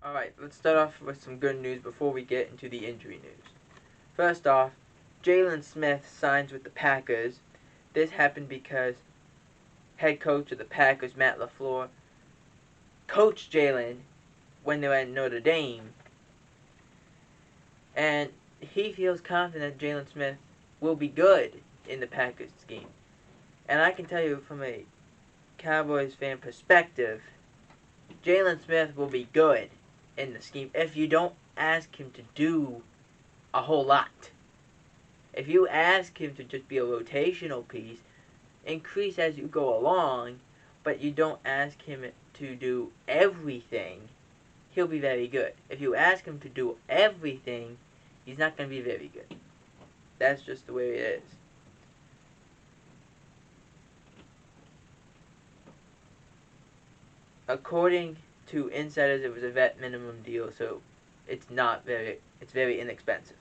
Alright, let's start off with some good news before we get into the injury news. First off, Jalen Smith signs with the Packers. This happened because head coach of the Packers, Matt LaFleur, coached Jalen when they were at Notre Dame. And he feels confident Jalen Smith will be good in the Packers scheme. And I can tell you from a Cowboys fan perspective, Jalen Smith will be good in the scheme if you don't ask him to do a whole lot. If you ask him to just be a rotational piece, increase as you go along, but you don't ask him to do everything, he'll be very good. If you ask him to do everything, he's not going to be very good. That's just the way it is. According to insiders, it was a vet minimum deal, so it's very inexpensive.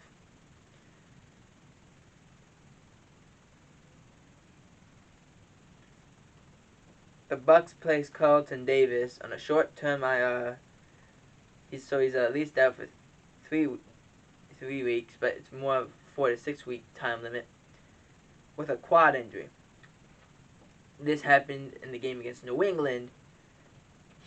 The Buc Place Carlton Davis on a short-term IR. He's at least out for three weeks, but it's more of a 4 to 6 week time limit with a quad injury. This happened in the game against New England.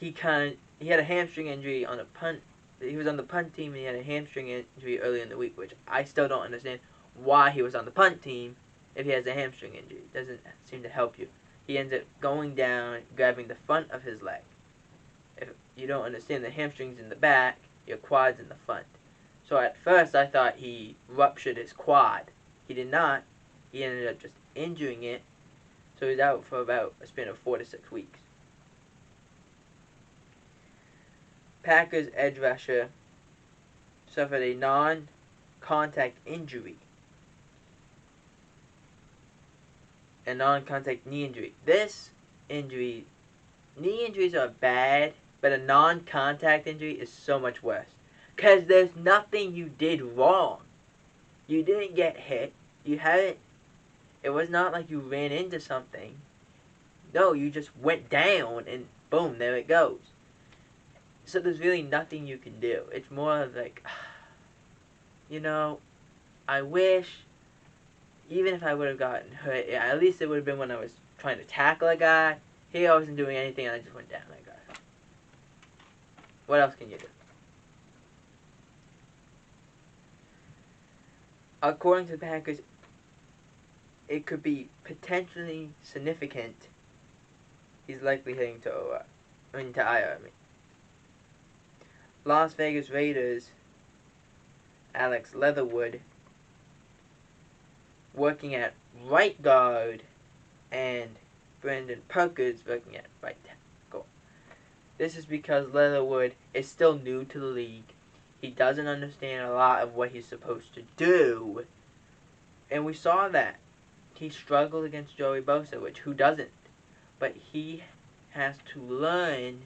He had a hamstring injury on a punt. He was on the punt team and he had a hamstring injury early in the week, which I still don't understand why he was on the punt team if he has a hamstring injury. It doesn't seem to help you. He ends up going down, grabbing the front of his leg. If you don't understand, the hamstring's in the back, your quad's in the front. So at first I thought he ruptured his quad. He did not. He ended up just injuring it. So he's out for about a span of 4 to 6 weeks. Packers edge rusher suffered a non-contact injury. A non-contact knee injury. Knee injuries are bad, but a non-contact injury is so much worse. Because there's nothing you did wrong. You didn't get hit. It was not like you ran into something. No, you just went down and boom, there it goes. So there's really nothing you can do. It's more of like, I wish, even if I would have gotten hurt, at least it would have been when I was trying to tackle a guy. Here I wasn't doing anything and I just went down like that. What else can you do? According to the Packers, it could be potentially significant. He's likely heading to IR. Las Vegas Raiders, Alex Leatherwood, working at right guard, and Brandon Perkins working at right tackle. This is because Leatherwood is still new to the league. He doesn't understand a lot of what he's supposed to do. And we saw that. He struggled against Joey Bosa, which who doesn't? But he has to learn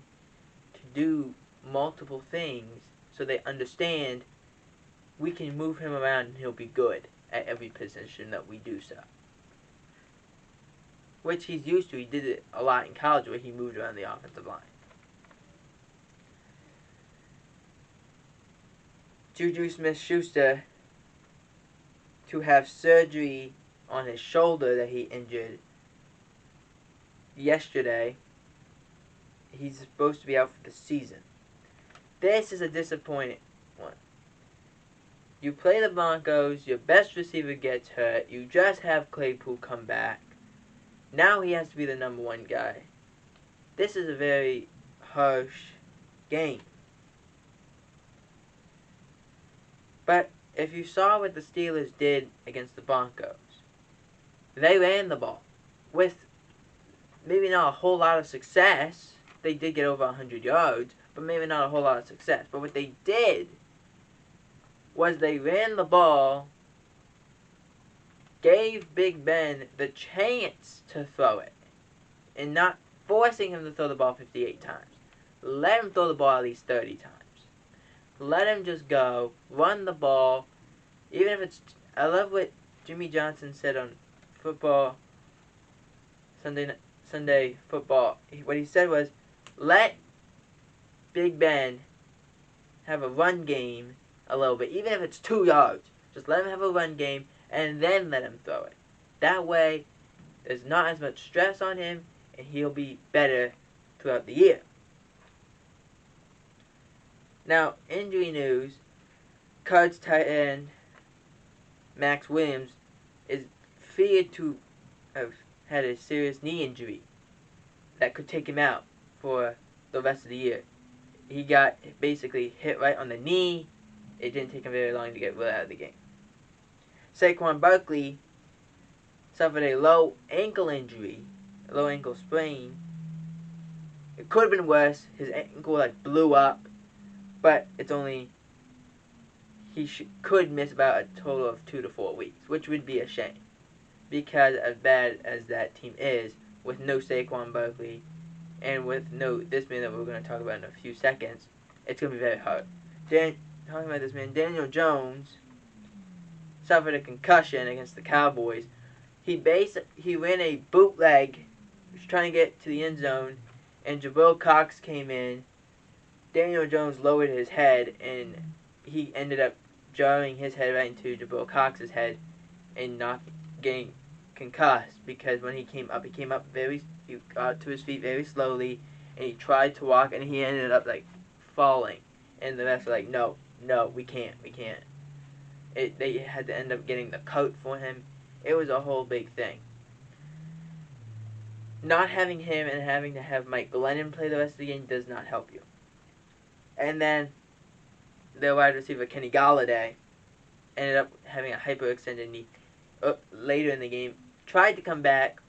to do multiple things so they understand we can move him around and he'll be good at every position that we do so. Which he's used to. He did it a lot in college where he moved around the offensive line. Juju Smith-Schuster to have surgery on his shoulder that he injured yesterday. He's supposed to be out for the season. This is a disappointing one. You play the Broncos, your best receiver gets hurt, you just have Claypool come back. Now he has to be the number one guy. This is a very harsh game. But if you saw what the Steelers did against the Broncos, they ran the ball with maybe not a whole lot of success. They did get over 100 yards, but maybe not a whole lot of success. But what they did was they ran the ball, gave Big Ben the chance to throw it, and not forcing him to throw the ball 58 times. Let him throw the ball at least 30 times. Let him just go, run the ball, even if it's... I love what Jimmy Johnson said on Sunday football. What he said was, let Big Ben have a run game a little bit, even if it's 2 yards. Just let him have a run game and then let him throw it. That way, there's not as much stress on him and he'll be better throughout the year. Now, injury news. Cards tight end Max Williams is feared to have had a serious knee injury that could take him out for the rest of the year. He got basically hit right on the knee. It didn't take him very long to get really out of the game. Saquon Barkley suffered a low ankle injury, a low ankle sprain. It could have been worse. His ankle blew up, but it's only could miss about a total of 2 to 4 weeks, which would be a shame, because as bad as that team is, with no Saquon Barkley and with no this man that we're going to talk about in a few seconds, it's going to be very hard. Talking about this man, Daniel Jones suffered a concussion against the Cowboys. He ran a bootleg, he was trying to get to the end zone, and Jabril Cox came in. Daniel Jones lowered his head, and he ended up jarring his head right into Jabril Cox's head and getting concussed, because when he got to his feet very slowly, and he tried to walk, and he ended up falling, and the refs were like, no, we can't. They had to end up getting the coat for him. It was a whole big thing. Not having him and having to have Mike Glennon play the rest of the game does not help you. And then their wide receiver Kenny Gallaudet ended up having a hyperextended knee later in the game. Tried to come back,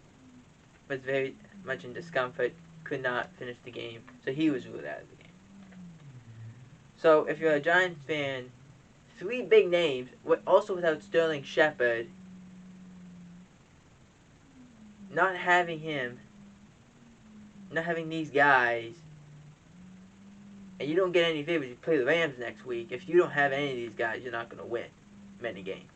was very much in discomfort, could not finish the game, so he was ruled out of the game. So if you're a Giants fan, 3 big names, also without Sterling Shepard. Not having him, not having these guys, and you don't get any favors. You play the Rams next week. If you don't have any of these guys, you're not going to win many games.